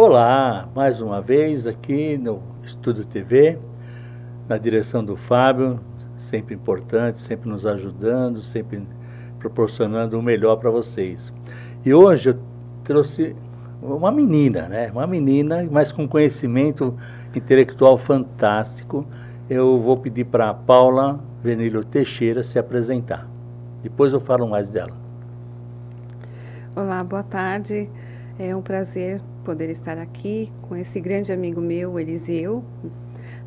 Olá, mais uma vez aqui no Estúdio TV, na direção do Fábio, sempre importante, sempre nos ajudando, sempre proporcionando o melhor para vocês. E hoje eu trouxe uma menina, né? Uma menina, mas com conhecimento intelectual fantástico. Eu vou pedir para a Paula Venilio Teixeira se apresentar. Depois eu falo mais dela. Olá, boa tarde. É um prazer poder estar aqui com esse grande amigo meu, Eliseu,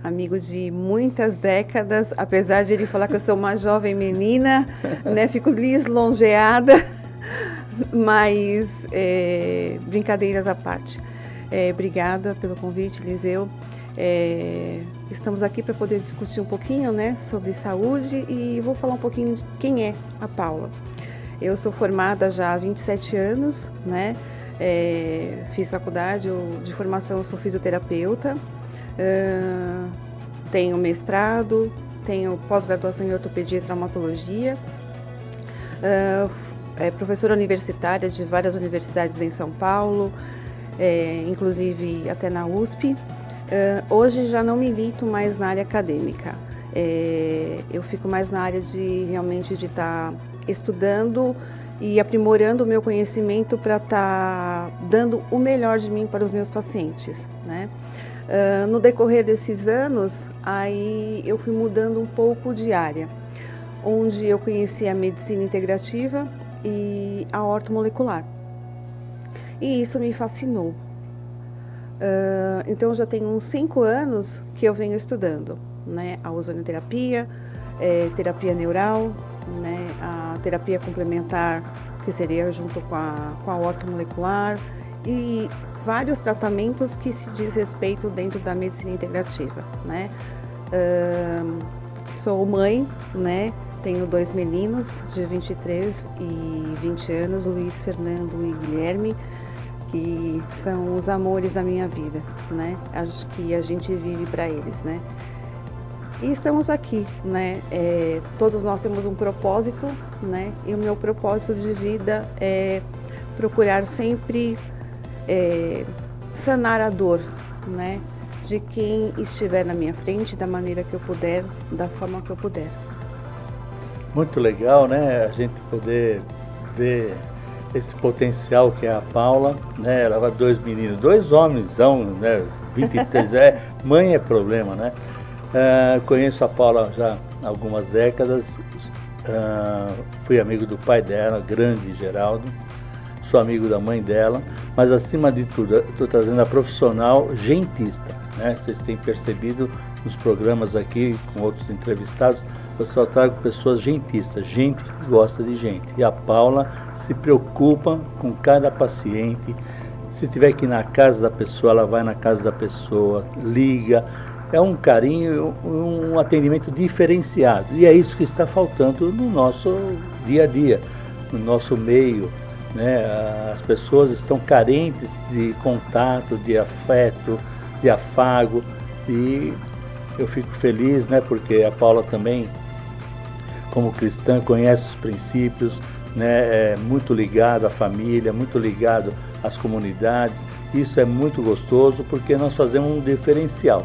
amigo de muitas décadas, apesar de ele falar que eu sou uma jovem menina, né? Fico lisonjeada, mas brincadeiras à parte. Obrigada pelo convite, Eliseu. Estamos aqui para poder discutir um pouquinho, né, sobre saúde e vou falar um pouquinho de quem é a Paula. Eu sou formada já há 27 anos, né? Fiz faculdade, de formação eu sou fisioterapeuta, tenho mestrado, tenho pós-graduação em ortopedia e traumatologia, professora universitária de várias universidades em São Paulo, inclusive até na USP. Hoje já não milito mais na área acadêmica, eu fico mais na área de realmente de estar estudando e aprimorando o meu conhecimento para estar dando o melhor de mim para os meus pacientes, né? No decorrer desses anos, aí eu fui mudando um pouco de área, onde eu conheci a medicina integrativa e a ortomolecular. E isso me fascinou. Então já tem uns 5 anos que eu venho estudando, né? A ozonioterapia, terapia neural, né? A terapia complementar, que seria junto com a ortomolecular, e vários tratamentos que se diz respeito dentro da medicina integrativa, né? Sou mãe, né? Tenho 2 meninos de 23 e 20 anos, Luiz Fernando e Guilherme, que são os amores da minha vida, né? Acho que a gente vive para eles, né? E estamos aqui, né? Todos nós temos um propósito, né? E o meu propósito de vida é procurar sempre sanar a dor, né? De quem estiver na minha frente, da maneira que eu puder, da forma que eu puder. Muito legal, né? A gente poder ver esse potencial que é a Paula, né? Ela vai 2 meninos, 2 homens, né? 23, mãe é problema, né? Conheço a Paula já há algumas décadas, fui amigo do pai dela, grande Geraldo, sou amigo da mãe dela, mas acima de tudo, estou trazendo a profissional gentista, né? Vocês têm percebido nos programas aqui com outros entrevistados, eu só trago pessoas gentistas, gente que gosta de gente. E a Paula se preocupa com cada paciente. Se tiver que ir na casa da pessoa, ela vai na casa da pessoa, liga. É um carinho, um atendimento diferenciado. E é isso que está faltando no nosso dia a dia, no nosso meio, né? As pessoas estão carentes de contato, de afeto, de afago. E eu fico feliz, né? Porque a Paula também, como cristã, conhece os princípios, né? É muito ligado à família, muito ligado às comunidades. Isso é muito gostoso porque nós fazemos um diferencial.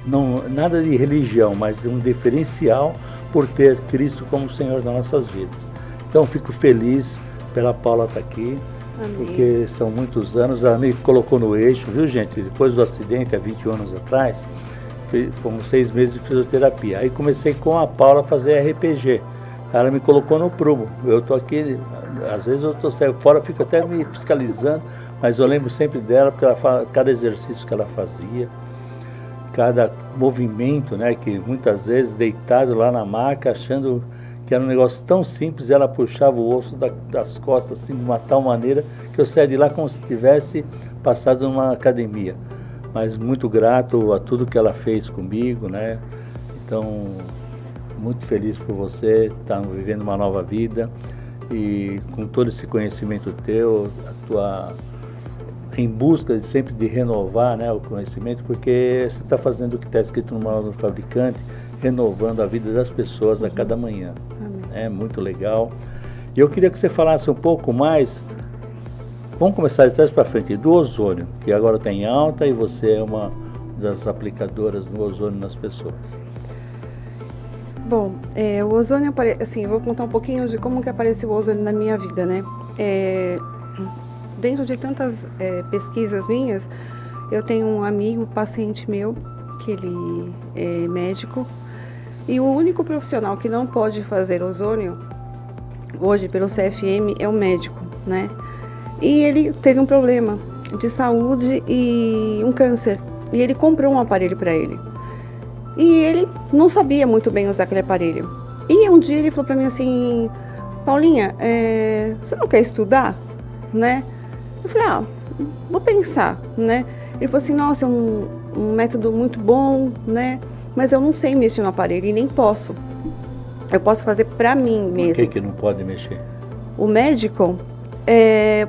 Não, nada de religião, mas um diferencial por ter Cristo como Senhor das nossas vidas. Então fico feliz pela Paula estar aqui. Amém. Porque são muitos anos, ela me colocou no eixo, viu, gente? Depois do acidente, há 21 anos atrás, fomos 6 meses de fisioterapia. Aí comecei com a Paula a fazer RPG. Ela me colocou no prumo. Eu estou aqui, às vezes eu estou saindo fora, fico até me fiscalizando, mas eu lembro sempre dela, porque ela fala, cada exercício que ela fazia, cada movimento, né, que muitas vezes deitado lá na maca, achando que era um negócio tão simples, ela puxava o osso das costas assim, de uma tal maneira que eu saía de lá como se tivesse passado numa academia. Mas muito grato a tudo que ela fez comigo, né? Então, muito feliz por você estar vivendo uma nova vida e com todo esse conhecimento teu, a tua em busca de sempre de renovar, né, o conhecimento, porque você está fazendo o que está escrito no manual do fabricante, renovando a vida das pessoas a cada manhã. É muito legal. E eu queria que você falasse um pouco mais vamos começar de trás para frente, do ozônio, que agora está em alta e você é uma das aplicadoras do ozônio nas pessoas. Bom, o ozônio, assim, eu vou contar um pouquinho de como que apareceu o ozônio na minha vida, né? Dentro de tantas pesquisas minhas, eu tenho um amigo, paciente meu, que ele é médico, e o único profissional que não pode fazer ozônio, hoje pelo CFM, é o médico, né? E ele teve um problema de saúde e um câncer, e ele comprou um aparelho para ele. E ele não sabia muito bem usar aquele aparelho. E um dia ele falou para mim assim, Paulinha, você não quer estudar, né? Eu falei, vou pensar, né? Ele falou assim, nossa, é um método muito bom, né? Mas eu não sei mexer no aparelho e nem posso. Eu posso fazer para mim mesmo. Por que não pode mexer? O médico é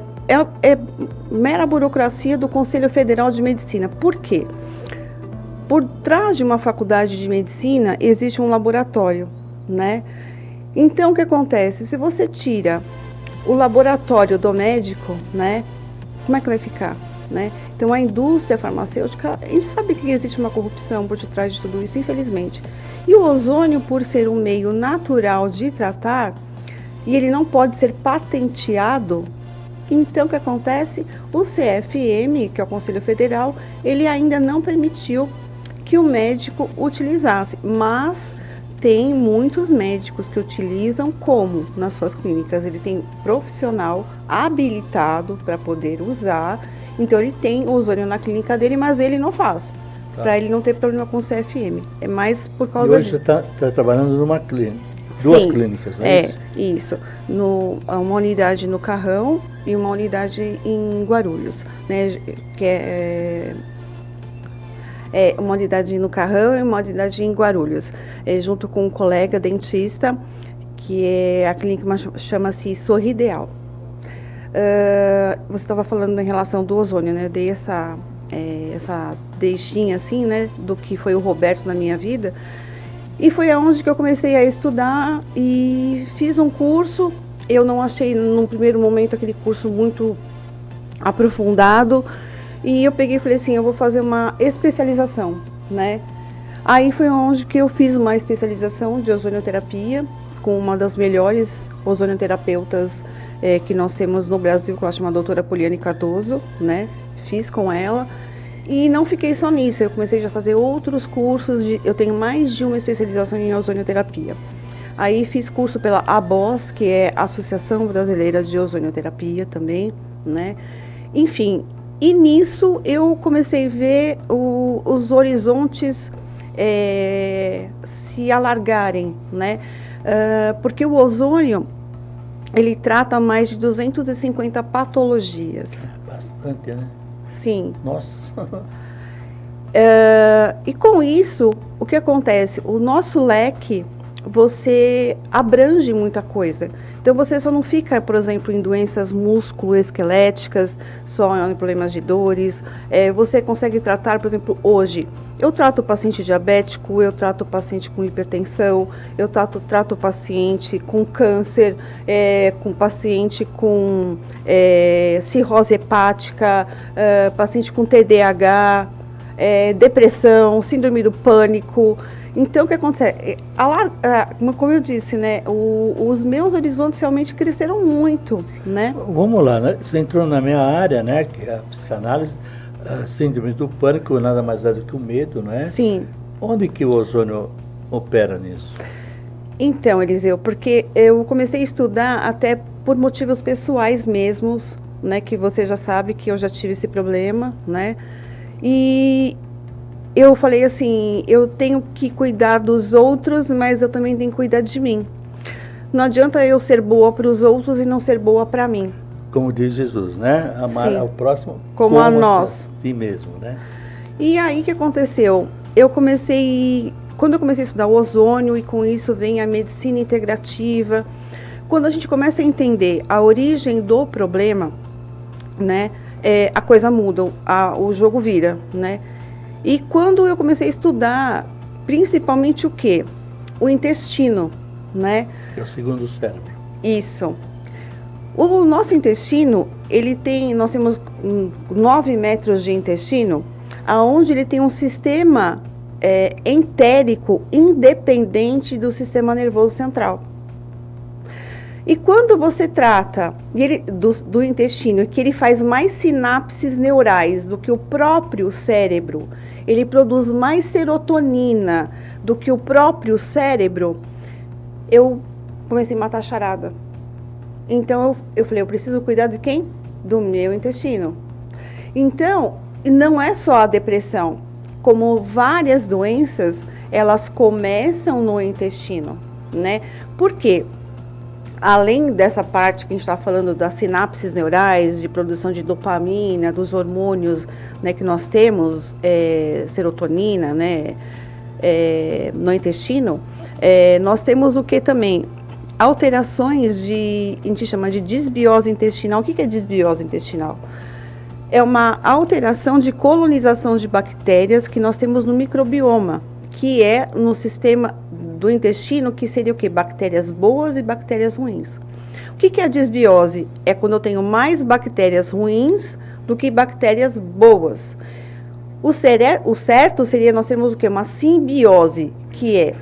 mera burocracia do Conselho Federal de Medicina. Por quê? Por trás de uma faculdade de medicina existe um laboratório, né? Então, o que acontece? Se você tira o laboratório do médico, né? Como é que vai ficar, né? Então, a indústria farmacêutica, a gente sabe que existe uma corrupção por detrás de tudo isso, infelizmente. E o ozônio, por ser um meio natural de tratar, e ele não pode ser patenteado, então o que acontece? O CFM, que é o Conselho Federal, ele ainda não permitiu que o médico utilizasse, mas tem muitos médicos que utilizam como nas suas clínicas. Ele tem profissional habilitado para poder usar, então ele tem o ozônio na clínica dele, mas ele não faz, para ele não ter problema com o CFM. É mais por causa disso. Hoje você está trabalhando numa clínica, duas clínicas, não é isso? Isso. Uma unidade no Carrão e uma unidade em Guarulhos, né, que uma unidade no Carrão e uma unidade em Guarulhos, junto com um colega dentista, que a clínica chama-se Sorrideal. Você estava falando em relação do ozônio, né? Eu dei essa deixinha assim, né, do que foi o Roberto na minha vida, e foi aonde que eu comecei a estudar e fiz um curso. Eu não achei, num primeiro momento, aquele curso muito aprofundado, e eu peguei e falei assim, eu vou fazer uma especialização, né? Aí foi onde que eu fiz uma especialização de ozonioterapia com uma das melhores ozonioterapeutas que nós temos no Brasil, que ela chama doutora Poliane Cardoso, né? Fiz com ela e não fiquei só nisso, eu comecei já a fazer outros cursos, eu tenho mais de uma especialização em ozonioterapia. Aí fiz curso pela ABOS, que é a Associação Brasileira de Ozonioterapia também, né? Enfim, e nisso eu comecei a ver os horizontes se alargarem, né? Porque o ozônio, ele trata mais de 250 patologias. Bastante, né? Sim. Nossa! E com isso, o que acontece? O nosso leque, você abrange muita coisa. Então, você só não fica, por exemplo, em doenças musculoesqueléticas, só em problemas de dores. Você consegue tratar, por exemplo, hoje, eu trato o paciente diabético, eu trato o paciente com hipertensão, eu trato o paciente com câncer, com paciente com cirrose hepática, paciente com TDAH, depressão, síndrome do pânico. Então, o que acontece? Como eu disse, né, os meus horizontes realmente cresceram muito, né? Vamos lá, né? Você entrou na minha área, né, que é a psicanálise, a síndrome do pânico, nada mais é do que o medo, não é? Sim. Onde que o ozônio opera nisso? Então, Eliseu, porque eu comecei a estudar até por motivos pessoais mesmos, né, que você já sabe que eu já tive esse problema, né? E eu falei assim, eu tenho que cuidar dos outros, mas eu também tenho que cuidar de mim. Não adianta eu ser boa para os outros e não ser boa para mim. Como diz Jesus, né? Amar ao próximo como a nós. A si mesmo, né? E aí, o que aconteceu? Quando eu comecei a estudar o ozônio, e com isso vem a medicina integrativa, quando a gente começa a entender a origem do problema, né? A coisa muda, o jogo vira, né? E quando eu comecei a estudar, principalmente o quê? O intestino, né? É o segundo cérebro. Isso. O nosso intestino, nós temos 9 metros de intestino, aonde ele tem um sistema entérico independente do sistema nervoso central. E quando você trata do intestino, que ele faz mais sinapses neurais do que o próprio cérebro, ele produz mais serotonina do que o próprio cérebro, eu comecei a matar a charada. Então eu falei, eu preciso cuidar de quem? Do meu intestino. Então, não é só a depressão, como várias doenças, elas começam no intestino, né? Por quê? Além dessa parte que a gente está falando das sinapses neurais, de produção de dopamina, dos hormônios, né, que nós temos, serotonina, né, no intestino, nós temos o que também? Alterações a gente chama de disbiose intestinal. O que é disbiose intestinal? É uma alteração de colonização de bactérias que nós temos no microbioma, que é no sistema do intestino, que seria o quê? Bactérias boas e bactérias ruins. O que é a disbiose? É quando eu tenho mais bactérias ruins do que bactérias boas. O certo seria nós termos o quê? Uma simbiose, que é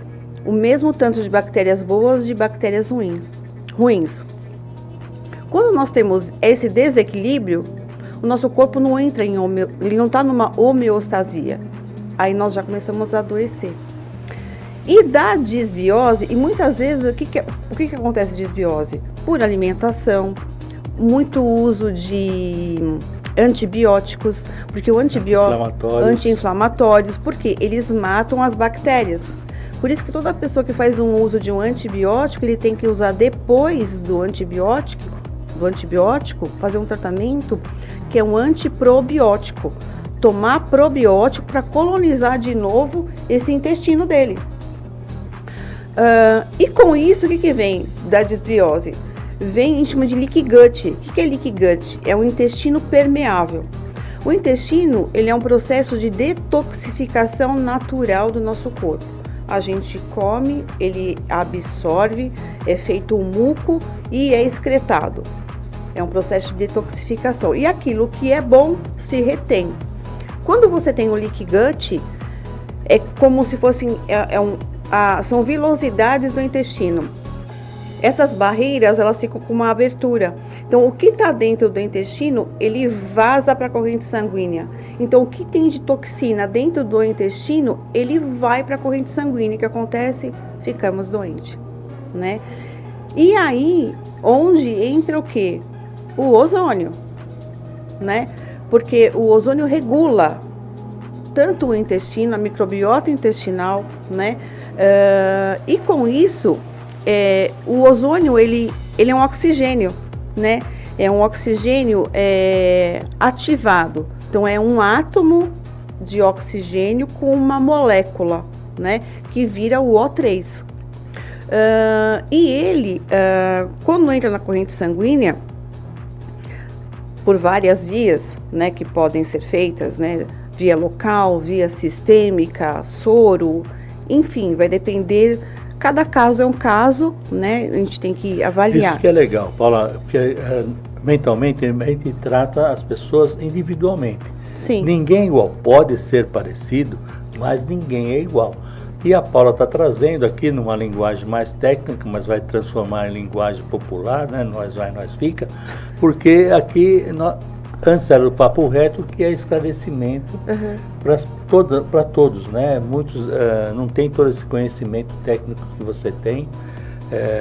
o mesmo tanto de bactérias boas e de bactérias ruins. Quando nós temos esse desequilíbrio, o nosso corpo não entra ele não está numa homeostasia. Aí nós já começamos a adoecer. E da disbiose, e muitas vezes, o que acontece de disbiose? Por alimentação, muito uso de antibióticos, porque o anti-inflamatórios, porque eles matam as bactérias. Por isso que toda pessoa que faz um uso de um antibiótico, ele tem que usar depois do antibiótico, fazer um tratamento que é um antiprobiótico. Tomar probiótico para colonizar de novo esse intestino dele. E com isso, o que vem da disbiose? A gente chama de leaky gut. O que é leaky gut? É um intestino permeável. O intestino, ele é um processo de detoxificação natural do nosso corpo. A gente come, ele absorve, é feito um muco e é excretado. É um processo de detoxificação. E aquilo que é bom se retém. Quando você tem o leaky gut, é como se fossem... são vilosidades do intestino. Essas barreiras, elas ficam com uma abertura. Então, o que está dentro do intestino, ele vaza para a corrente sanguínea. Então, o que tem de toxina dentro do intestino, ele vai para a corrente sanguínea. O que acontece? Ficamos doentes, né? E aí, onde entra o quê? O ozônio, né? Porque o ozônio regula tanto o intestino, a microbiota intestinal, né? E com isso, o ozônio, ele é um oxigênio, né? É um oxigênio ativado. Então, é um átomo de oxigênio com uma molécula, né? Que vira o O3. E ele, quando entra na corrente sanguínea, por várias vias, né? Que podem ser feitas, né? Via local, via sistêmica, soro, enfim, vai depender, cada caso é um caso, né? A gente tem que avaliar. Isso que é legal, Paula, porque mentalmente a gente trata as pessoas individualmente. Sim. Ninguém é igual, pode ser parecido, mas ninguém é igual. E a Paula está trazendo aqui numa linguagem mais técnica, mas vai transformar em linguagem popular, né? Nós fica, porque aqui... Antes era o papo reto, que é esclarecimento para todos, né? Muitos não têm todo esse conhecimento técnico que você tem.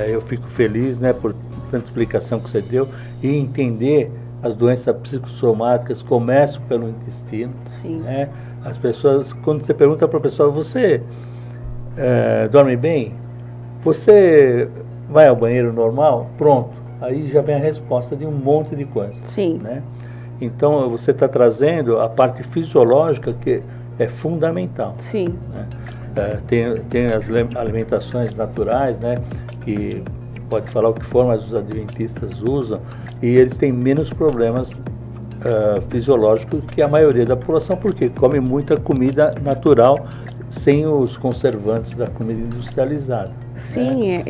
Eu fico feliz, né, por tanta explicação que você deu e entender as doenças psicossomáticas começam pelo intestino. Sim. Né? As pessoas, quando você pergunta para a pessoa, você dorme bem? Você vai ao banheiro normal? Pronto. Aí já vem a resposta de um monte de coisas. Sim. Né? Então, você está trazendo a parte fisiológica que é fundamental. Sim. Né? Tem as alimentações naturais, né? Que pode falar o que for, mas os adventistas usam, e eles têm menos problemas fisiológicos que a maioria da população, porque come muita comida natural, sem os conservantes da comida industrializada. Sim,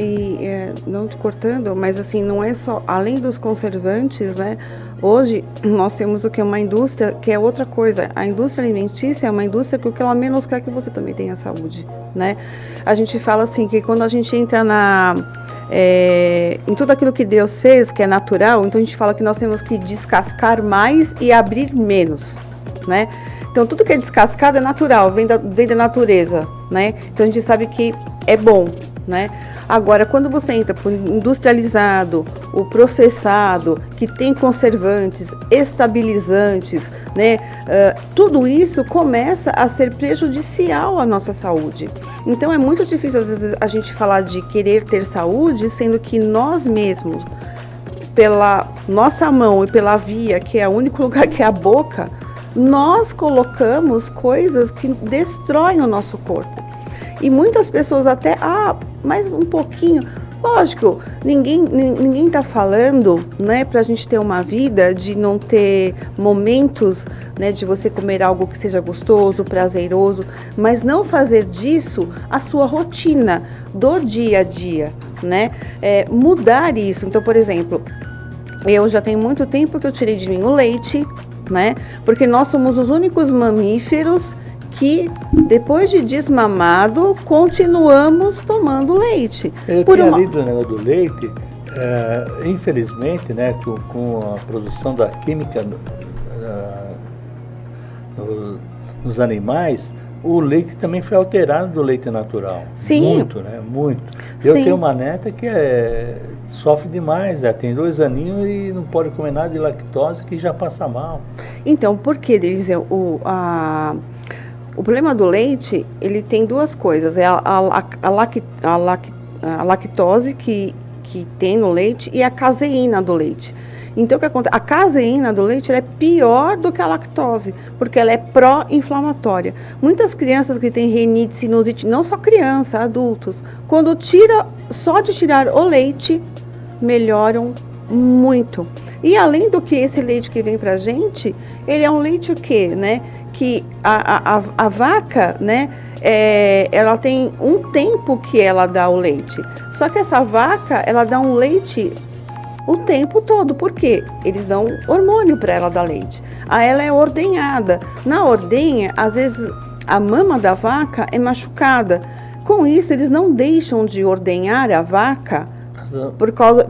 não te cortando, mas assim, não é só, além dos conservantes, né? Hoje nós temos o que é uma indústria, que é outra coisa. A indústria alimentícia é uma indústria que o que ela menos quer é que você também tenha saúde, né? A gente fala assim, que quando a gente entra em tudo aquilo que Deus fez, que é natural, então a gente fala que nós temos que descascar mais e abrir menos, né? Então tudo que é descascado é natural, vem da natureza, né? Então a gente sabe que é bom, né? Agora, quando você entra para o industrializado, o processado, que tem conservantes, estabilizantes, né? Tudo isso começa a ser prejudicial à nossa saúde. Então, é muito difícil, às vezes, a gente falar de querer ter saúde, sendo que nós mesmos, pela nossa mão e pela via, que é o único lugar que é a boca, nós colocamos coisas que destroem o nosso corpo. E muitas pessoas até, mais um pouquinho. Lógico, ninguém está falando, né, para a gente ter uma vida de não ter momentos, né, de você comer algo que seja gostoso, prazeroso, mas não fazer disso a sua rotina do dia a dia, né? Mudar isso. Então, por exemplo, eu já tenho muito tempo que eu tirei de mim o leite, né? Porque nós somos os únicos mamíferos que, depois de desmamado, continuamos tomando leite. Eu tinha lido o negócio do leite, infelizmente, né, com a produção da química nos animais, o leite também foi alterado do leite natural. Sim. Muito, né? Muito. Eu Sim. tenho uma neta que sofre demais, tem 2 aninhos e não pode comer nada de lactose, que já passa mal. Então, por que eles... O problema do leite, ele tem 2 coisas, a lactose que tem no leite e a caseína do leite. Então, o que acontece? A caseína do leite ela é pior do que a lactose, porque ela é pró-inflamatória. Muitas crianças que têm rinite, sinusite, não só crianças, adultos, quando só de tirar o leite, melhoram muito. E além do que esse leite que vem pra gente, ele é um leite o quê, né? Que a vaca, né, ela tem um tempo que ela dá o leite. Só que essa vaca, ela dá um leite o tempo todo. Por quê? Eles dão hormônio para ela dar leite. Ela é ordenhada. Na ordenha, às vezes, a mama da vaca é machucada. Com isso, eles não deixam de ordenhar a vaca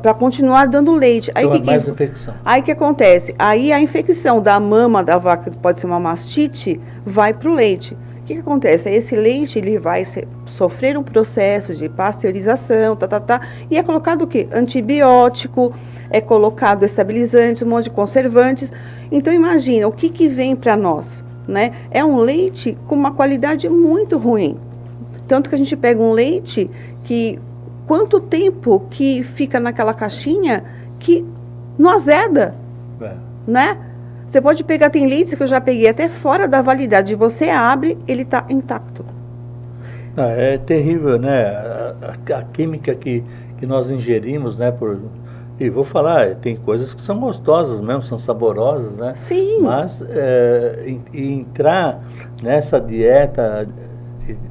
para continuar dando leite. Aí infecção. Aí que acontece? Aí a infecção da mama da vaca, que pode ser uma mastite, vai para o leite. O que acontece? Esse leite ele vai sofrer um processo de pasteurização, e é colocado o quê? Antibiótico, é colocado estabilizantes, um monte de conservantes. Então imagina, o que vem para nós, né? É um leite com uma qualidade muito ruim. Tanto que a gente pega um leite que... Quanto tempo que fica naquela caixinha que não azeda, né? Você pode pegar, tem leites que eu já peguei até fora da validade. Você abre, ele está intacto. É terrível, né? A química que nós ingerimos, né? E vou falar, tem coisas que são gostosas mesmo, são saborosas, né? Sim. Mas entrar nessa dieta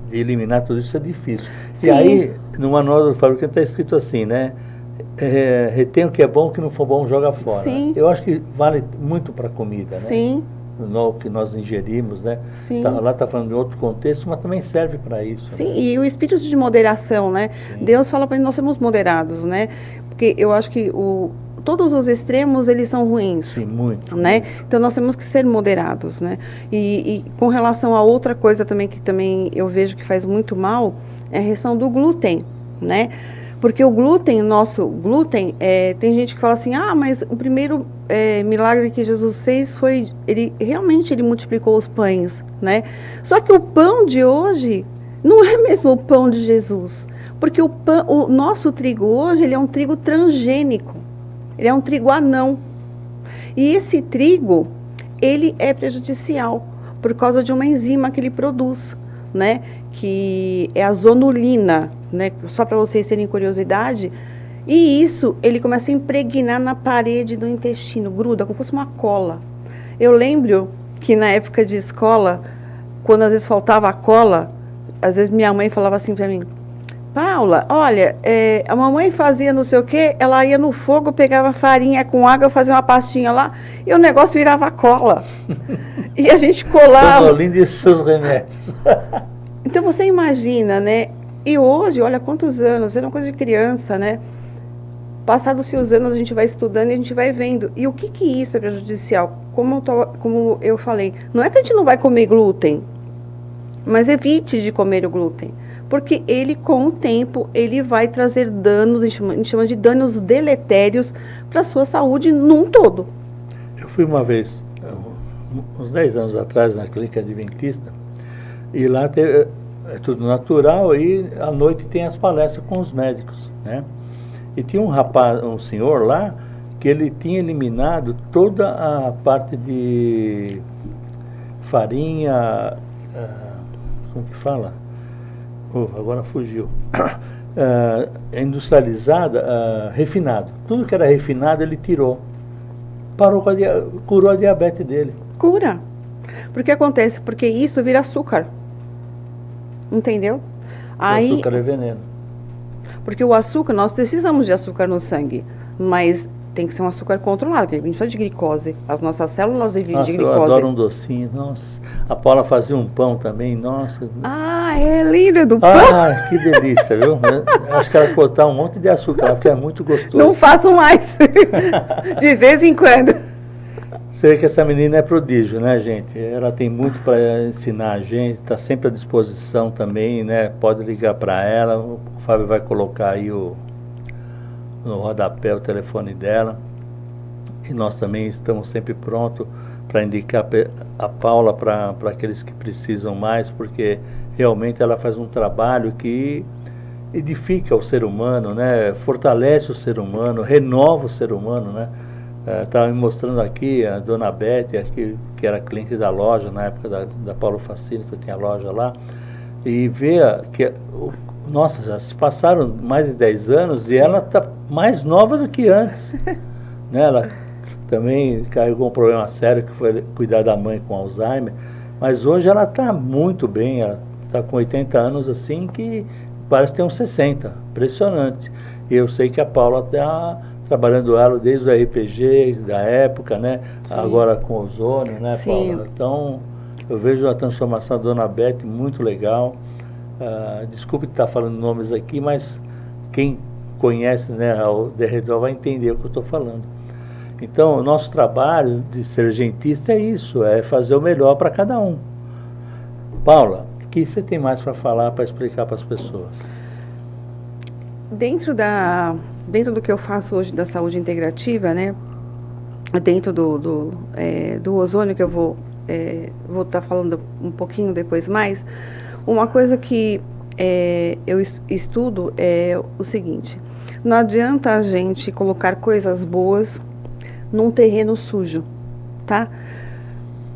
de eliminar tudo isso é difícil. Sim. E aí, no manual do fabricante está escrito assim, né? Retém o que é bom, o que não for bom, joga fora. Sim. Eu acho que vale muito para a comida, né? Sim. O que nós ingerimos, né? Sim. Lá está falando de outro contexto, mas também serve para isso. Sim, né? E o espírito de moderação, né? Sim. Deus fala para nós sermos moderados, né? Porque eu acho que todos os extremos, eles são ruins. Sim, muito. Né? Então, nós temos que ser moderados, né? E com relação a outra coisa também, que também eu vejo que faz muito mal, é a questão do glúten, né? Porque o glúten, tem gente que fala assim, mas o primeiro milagre que Jesus fez foi, ele multiplicou os pães, né? Só que o pão de hoje não é mesmo o pão de Jesus, porque o nosso trigo hoje, ele é um trigo transgênico, ele é um trigo anão. E esse trigo, ele é prejudicial por causa de uma enzima que ele produz, né? Que é a zonulina, né? Só para vocês terem curiosidade. E isso, ele começa a impregnar na parede do intestino, gruda, como se fosse uma cola. Eu lembro que na época de escola, quando às vezes faltava a cola, às vezes minha mãe falava assim para mim, Paula, olha, a mamãe fazia não sei o quê, ela ia no fogo, pegava farinha com água, fazia uma pastinha lá, e o negócio virava cola. E a gente colava. Olinda e seus remédios. Então você imagina, né? E hoje, olha quantos anos, era uma coisa de criança, né? Passados-se os anos, a gente vai estudando e a gente vai vendo. E o que que isso é prejudicial? Como eu falei, não é que a gente não vai comer glúten, mas evite de comer o glúten. Porque ele, com o tempo, ele vai trazer danos, a gente chama de danos deletérios para a sua saúde num todo. Eu fui uma vez, uns 10 anos atrás, na clínica adventista, e lá é tudo natural, e à noite tem as palestras com os médicos, né? E tinha um senhor lá, que ele tinha eliminado toda a parte de farinha, como que fala? Agora fugiu. Industrializada, refinado. Tudo que era refinado ele tirou. Curou a diabetes dele. Cura. Porque acontece? Porque isso vira açúcar. Entendeu? O açúcar é veneno. Porque o açúcar, nós precisamos de açúcar no sangue, mas tem que ser um açúcar controlado, porque a gente fala de glicose. As nossas células vivem de glicose. Eu adoro um docinho, nossa. A Paula fazia um pão também, nossa. É lindo do pão. Que delícia, viu? Acho que ela botar um monte de açúcar lá, porque é muito gostoso. Não faço mais. De vez em quando. Você vê que essa menina é prodígio, né, gente? Ela tem muito para ensinar a gente, está sempre à disposição também, né? Pode ligar para ela, o Fábio vai colocar aí no rodapé o telefone dela. E nós também estamos sempre prontos para indicar a Paula para aqueles que precisam mais, porque realmente ela faz um trabalho que edifica o ser humano, né? Fortalece o ser humano, renova o ser humano, né? Estava me mostrando aqui a dona Beth, aqui, que era cliente da loja na época da Paulo Facini, que eu tinha loja lá, e ver que, nossa, já se passaram mais de 10 anos. Sim. E ela está mais nova do que antes. Né? Ela também carregou um problema sério, que foi cuidar da mãe com Alzheimer, mas hoje ela está muito bem, ela está com 80 anos assim, que parece ter uns 60, impressionante. E eu sei que a Paula está trabalhando ela desde o RPG da época, né? Sim. Agora com ozônio, né, Sim. Paula? Então, eu vejo a transformação da dona Beth muito legal. Desculpe estar falando nomes aqui, mas quem conhece, né, o derredor vai entender o que eu estou falando. Então, o nosso trabalho de ser gentista é isso, é fazer o melhor para cada um. Paula, o que você tem mais para falar, para explicar para as pessoas? Dentro do que eu faço hoje da saúde integrativa, né, dentro do ozônio, que eu vou estar falando um pouquinho depois mais, uma coisa que eu estudo é o seguinte: não adianta a gente colocar coisas boas num terreno sujo, tá?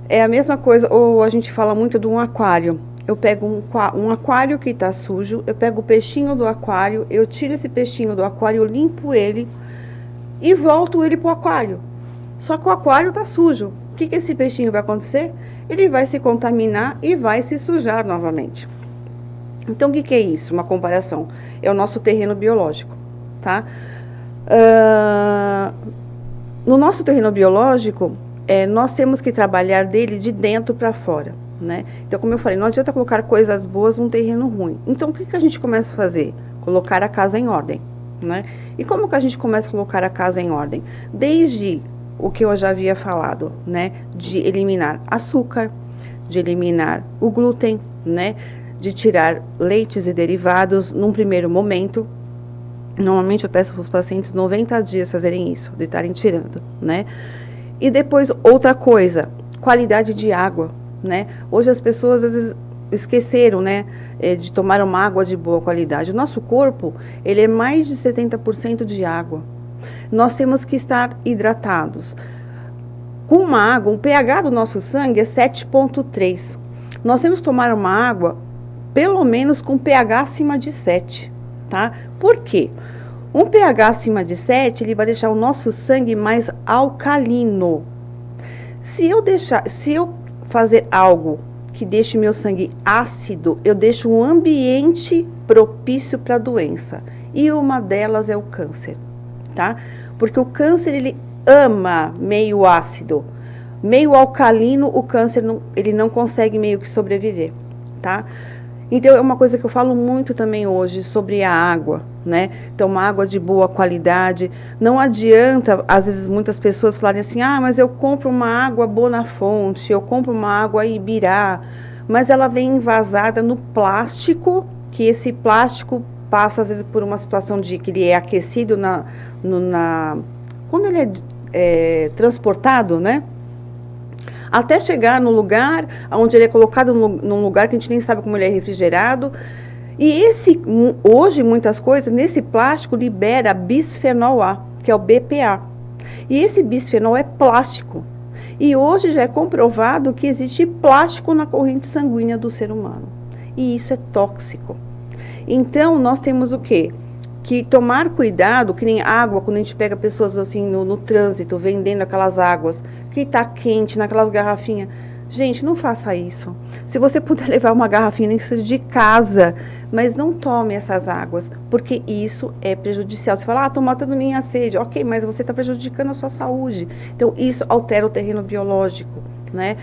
É a mesma coisa, ou a gente fala muito de um aquário. Eu pego um aquário que está sujo, eu pego o peixinho do aquário, eu tiro esse peixinho do aquário, eu limpo ele e volto ele para o aquário. Só que o aquário está sujo. O que esse peixinho vai acontecer? Ele vai se contaminar e vai se sujar novamente. Então, o que é isso? Uma comparação. É o nosso terreno biológico, tá? No nosso terreno biológico, nós temos que trabalhar dele de dentro para fora. Né? Então, como eu falei, não adianta colocar coisas boas num terreno ruim. Então, o que a gente começa a fazer? Colocar a casa em ordem, né? E como que a gente começa a colocar a casa em ordem? Desde o que eu já havia falado, né? De eliminar açúcar, de eliminar o glúten, né? De tirar leites e derivados num primeiro momento. Normalmente eu peço para os pacientes 90 dias fazerem isso, de estarem tirando, né? E depois, outra coisa, qualidade de água. Né? Hoje as pessoas às vezes esqueceram, né, de tomar uma água de boa qualidade. O nosso corpo, ele é mais de 70% de água. Nós temos que estar hidratados. Com uma água, o pH do nosso sangue é 7,3. Nós temos que tomar uma água pelo menos com pH acima de 7, tá? Por quê? Um pH acima de 7, ele vai deixar o nosso sangue mais alcalino. Se eu fazer algo que deixe meu sangue ácido, eu deixo um ambiente propício para a doença. E uma delas é o câncer, tá? Porque o câncer, ele ama meio ácido. Meio alcalino, o câncer, ele não consegue meio que sobreviver, tá? Então, é uma coisa que eu falo muito também hoje sobre a água, né? Então, uma água de boa qualidade. Não adianta, às vezes, muitas pessoas falarem assim, mas eu compro uma água boa na fonte, eu compro uma água Ibirá, mas ela vem envasada no plástico, que esse plástico passa, às vezes, por uma situação de que ele é aquecido quando ele é transportado, né? Até chegar no lugar onde ele é colocado num lugar que a gente nem sabe como ele é refrigerado. E hoje, muitas coisas, nesse plástico libera bisfenol A, que é o BPA. E esse bisfenol é plástico. E hoje já é comprovado que existe plástico na corrente sanguínea do ser humano. E isso é tóxico. Então, nós temos o quê? Que tomar cuidado, que nem água, quando a gente pega pessoas assim no trânsito, vendendo aquelas águas, que está quente, naquelas garrafinhas. Gente, não faça isso. Se você puder levar uma garrafinha, nem que seja de casa, mas não tome essas águas, porque isso é prejudicial. Você fala, estou matando minha sede. Ok, mas você está prejudicando a sua saúde. Então, isso altera o terreno biológico, né?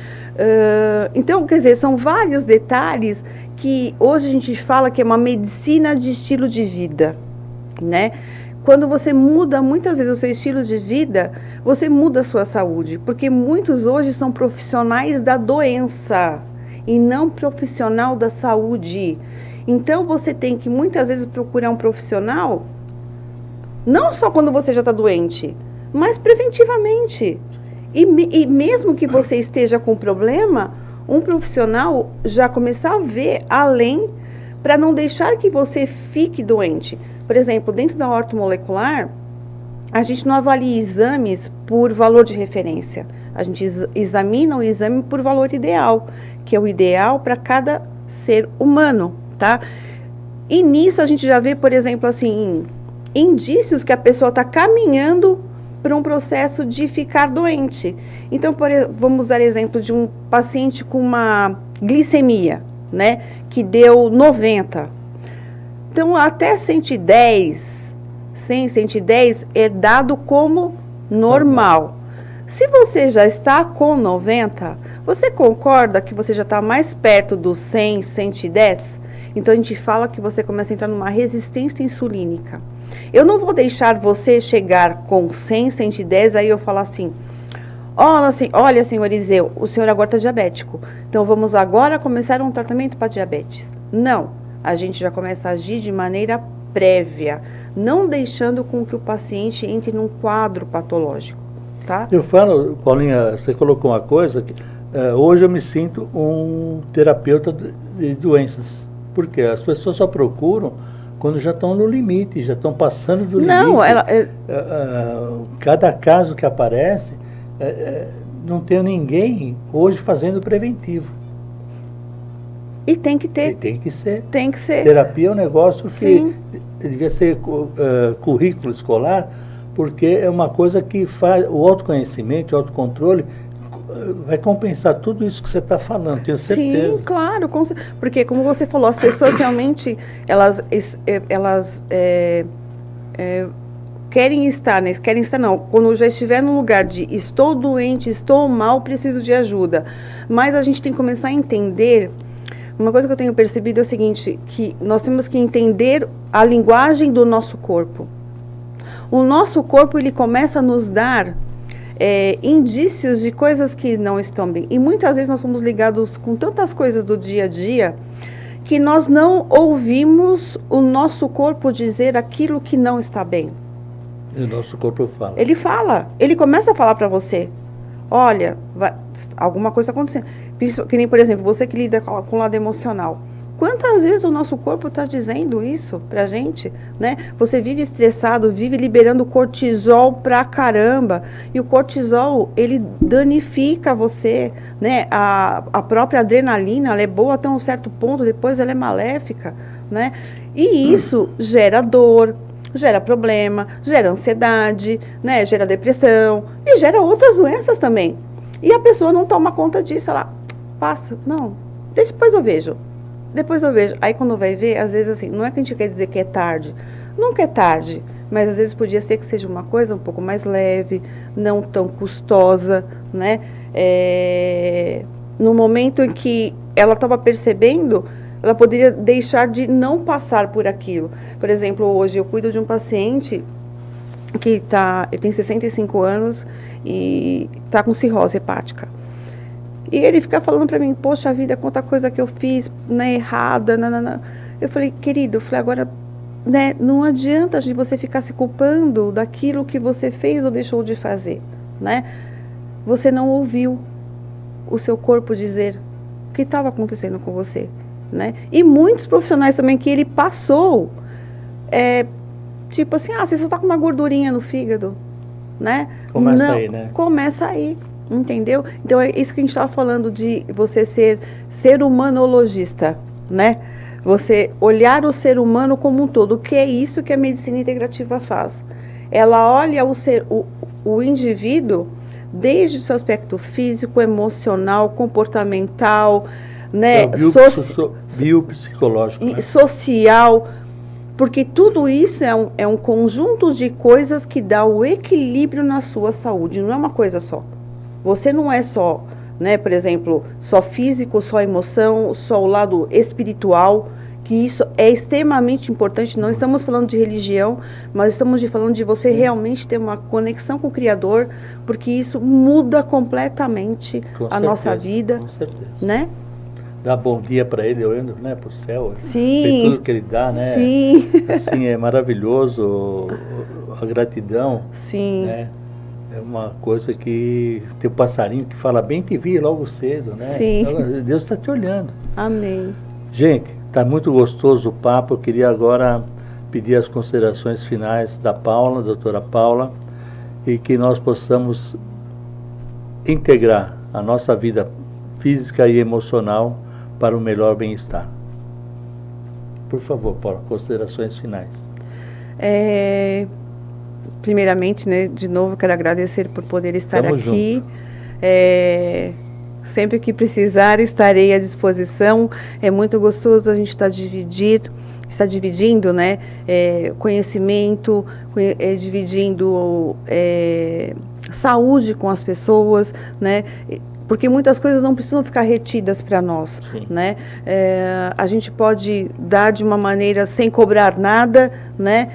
Então, quer dizer, são vários detalhes que hoje a gente fala que é uma medicina de estilo de vida, né? Quando você muda muitas vezes o seu estilo de vida, você muda a sua saúde, porque muitos hoje são profissionais da doença e não profissional da saúde. Então você tem que muitas vezes procurar um profissional, não só quando você já está doente, mas preventivamente. E mesmo que você esteja com problema, um profissional já começar a ver além para não deixar que você fique doente. Por exemplo, dentro da ortomolecular, a gente não avalia exames por valor de referência. A gente examina o exame por valor ideal, que é o ideal para cada ser humano, tá? E nisso a gente já vê, por exemplo, assim, indícios que a pessoa está caminhando para um processo de ficar doente. Então, vamos dar exemplo de um paciente com uma glicemia, né, que deu 90. Então, até 110, 100, 110 é dado como normal. Se você já está com 90, você concorda que você já está mais perto dos 100, 110? Então, a gente fala que você começa a entrar numa resistência insulínica. Eu não vou deixar você chegar com 100, 110, aí eu falar assim, olha, senhor Iseu, o senhor agora está diabético. Então, vamos agora começar um tratamento para diabetes. Não. A gente já começa a agir de maneira prévia, não deixando com que o paciente entre num quadro patológico, tá? Eu falo, Paulinha, você colocou uma coisa, que hoje eu me sinto um terapeuta de doenças, porque as pessoas só procuram quando já estão no limite, já estão passando do limite. Não, cada caso que aparece, não tem ninguém hoje fazendo preventivo. E tem que ter. E tem que ser. Tem que ser. Terapia é um negócio Sim. que devia ser currículo escolar, porque é uma coisa que faz o autoconhecimento, o autocontrole, vai compensar tudo isso que você está falando, tenho certeza. Sim, claro. Porque, como você falou, as pessoas realmente, elas querem estar, né? Querem estar, não. Quando já estiver no lugar de estou doente, estou mal, preciso de ajuda. Mas a gente tem que começar a entender. Uma coisa que eu tenho percebido é o seguinte, que nós temos que entender a linguagem do nosso corpo. O nosso corpo, ele começa a nos dar indícios de coisas que não estão bem. E muitas vezes nós somos ligados com tantas coisas do dia a dia que nós não ouvimos o nosso corpo dizer aquilo que não está bem. E o nosso corpo fala. Ele fala, ele começa a falar para você. Olha, alguma coisa está acontecendo. Que nem, por exemplo, você que lida com o lado emocional. Quantas vezes o nosso corpo está dizendo isso pra gente, né? Você vive estressado, vive liberando cortisol pra caramba. E o cortisol, ele danifica você, né? A própria adrenalina, ela é boa até um certo ponto, depois ela é maléfica, né? E isso gera dor, gera problema, gera ansiedade, né? Gera depressão e gera outras doenças também. E a pessoa não toma conta disso, ela passa. Não, depois eu vejo. Depois eu vejo. Aí quando vai ver, às vezes assim, não é que a gente quer dizer que é tarde. Nunca é tarde. Mas às vezes podia ser que seja uma coisa um pouco mais leve, não tão custosa, né? No momento em que ela estava percebendo, ela poderia deixar de não passar por aquilo. Por exemplo, hoje eu cuido de um paciente que ele tem 65 anos e está com cirrose hepática. E ele fica falando para mim, poxa vida, quanta coisa que eu fiz, né, errada, nanana. Eu falei, querido, agora, né, não adianta de você ficar se culpando daquilo que você fez ou deixou de fazer, né? Você não ouviu o seu corpo dizer o que estava acontecendo com você, né? E muitos profissionais também que ele passou, tipo assim, você só está com uma gordurinha no fígado, né? Começa aí, né? Começa aí, entendeu? Então é isso que a gente estava falando de você ser humanologista, né? Você olhar o ser humano como um todo, que é isso que a medicina integrativa faz. Ela olha o indivíduo desde o seu aspecto físico, emocional, comportamental, né? Biopsicológico, né? Social, porque tudo isso é um conjunto de coisas que dá o equilíbrio na sua saúde, não é uma coisa só. Você não é só, né, por exemplo, só físico, só emoção, só o lado espiritual, que isso é extremamente importante. Não estamos falando de religião, mas estamos falando de você realmente ter uma conexão com o Criador, porque isso muda completamente a nossa vida. Com certeza. Né? Dá bom dia para ele, olhando, né, para o céu. Sim. Tem tudo que ele dá, né? Sim. Assim, é maravilhoso a gratidão. Sim. Né? É uma coisa que tem um passarinho que fala, bem te vi logo cedo, né? Sim. Então, Deus está te olhando. Amém. Gente, está muito gostoso o papo. Eu queria agora pedir as considerações finais da Paula, doutora Paula, e que nós possamos integrar a nossa vida física e emocional para o melhor bem-estar. Por favor, Paula, considerações finais. Primeiramente, né, de novo, quero agradecer por poder estar Tamo aqui. Sempre que precisar, estarei à disposição. É muito gostoso a gente estar dividindo, né, conhecimento, dividindo saúde com as pessoas, né? Porque muitas coisas não precisam ficar retidas para nós, né? A gente pode dar de uma maneira sem cobrar nada, né?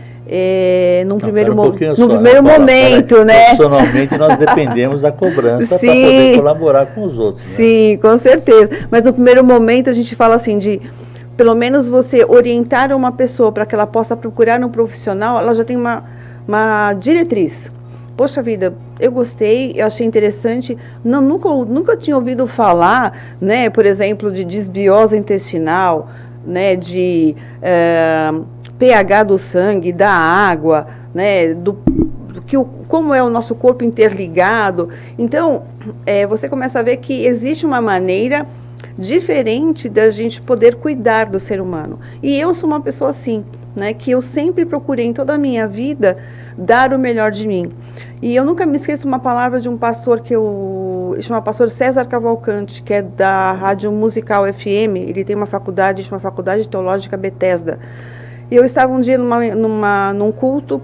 Num primeiro momento, né? Profissionalmente nós dependemos da cobrança para poder colaborar com os outros. Sim, né? Com certeza. Mas no primeiro momento a gente fala assim de, pelo menos você orientar uma pessoa para que ela possa procurar um profissional, ela já tem uma diretriz. Poxa vida, eu gostei, eu achei interessante, nunca tinha ouvido falar, né, por exemplo, de desbiose intestinal, né, de pH do sangue, da água, né, como é o nosso corpo interligado. Então, você começa a ver que existe uma maneira diferente da gente poder cuidar do ser humano. E eu sou uma pessoa assim, né, que eu sempre procurei em toda a minha vida dar o melhor de mim. E eu nunca me esqueço de uma palavra de um pastor que chama pastor César Cavalcante, que é da Rádio Musical FM. Ele tem uma faculdade, chama Faculdade Teológica Bethesda. E eu estava um dia num culto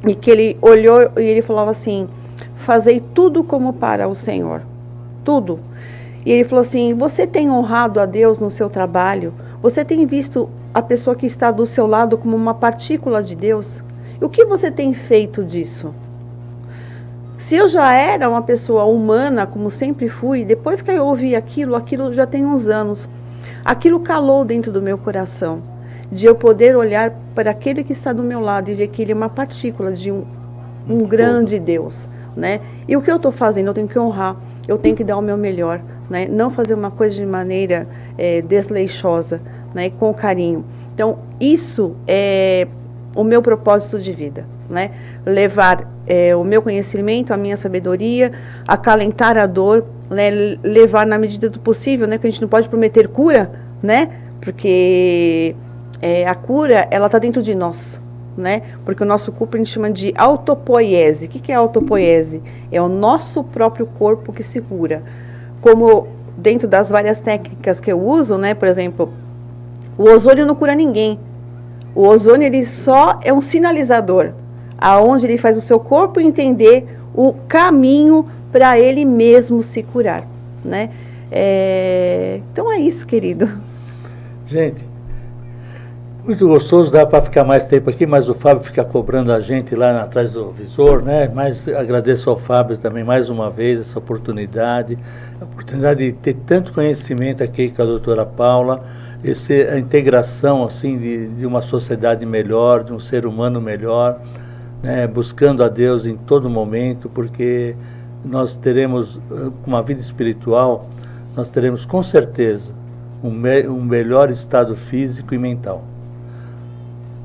e que ele olhou e ele falava assim: fazei tudo como para o Senhor, tudo. E ele falou assim: você tem honrado a Deus no seu trabalho? Você tem visto a pessoa que está do seu lado como uma partícula de Deus? E o que você tem feito disso? Se eu já era uma pessoa humana, como sempre fui, depois que eu ouvi aquilo já tem uns anos, aquilo calou dentro do meu coração, de eu poder olhar para aquele que está do meu lado e ver que ele é uma partícula de um grande Deus, né? E o que eu estou fazendo? Eu tenho que honrar, eu tenho que dar o meu melhor, né? Não fazer uma coisa de maneira desleixosa, né? Com carinho. Então, isso é o meu propósito de vida, né? Levar o meu conhecimento, a minha sabedoria, acalentar a dor, né? Levar na medida do possível, né? Que a gente não pode prometer cura, né? Porque a cura, ela está dentro de nós, né? Porque o nosso corpo a gente chama de autopoiese. O que é autopoiese? É o nosso próprio corpo que se cura. Como dentro das várias técnicas que eu uso, né? Por exemplo, o ozônio não cura ninguém. O ozônio, ele só é um sinalizador, aonde ele faz o seu corpo entender o caminho para ele mesmo se curar, né? Então é isso, querido. Gente, muito gostoso, dá para ficar mais tempo aqui, mas o Fábio fica cobrando a gente lá atrás do visor, né? Mas agradeço ao Fábio também mais uma vez essa oportunidade, a oportunidade de ter tanto conhecimento aqui com a doutora Paula, a integração assim de uma sociedade melhor, de um ser humano melhor, né? Buscando a Deus em todo momento, porque nós teremos uma vida espiritual, nós teremos com certeza um melhor estado físico e mental.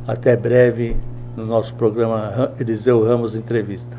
Até breve no nosso programa Eliseu Ramos Entrevista.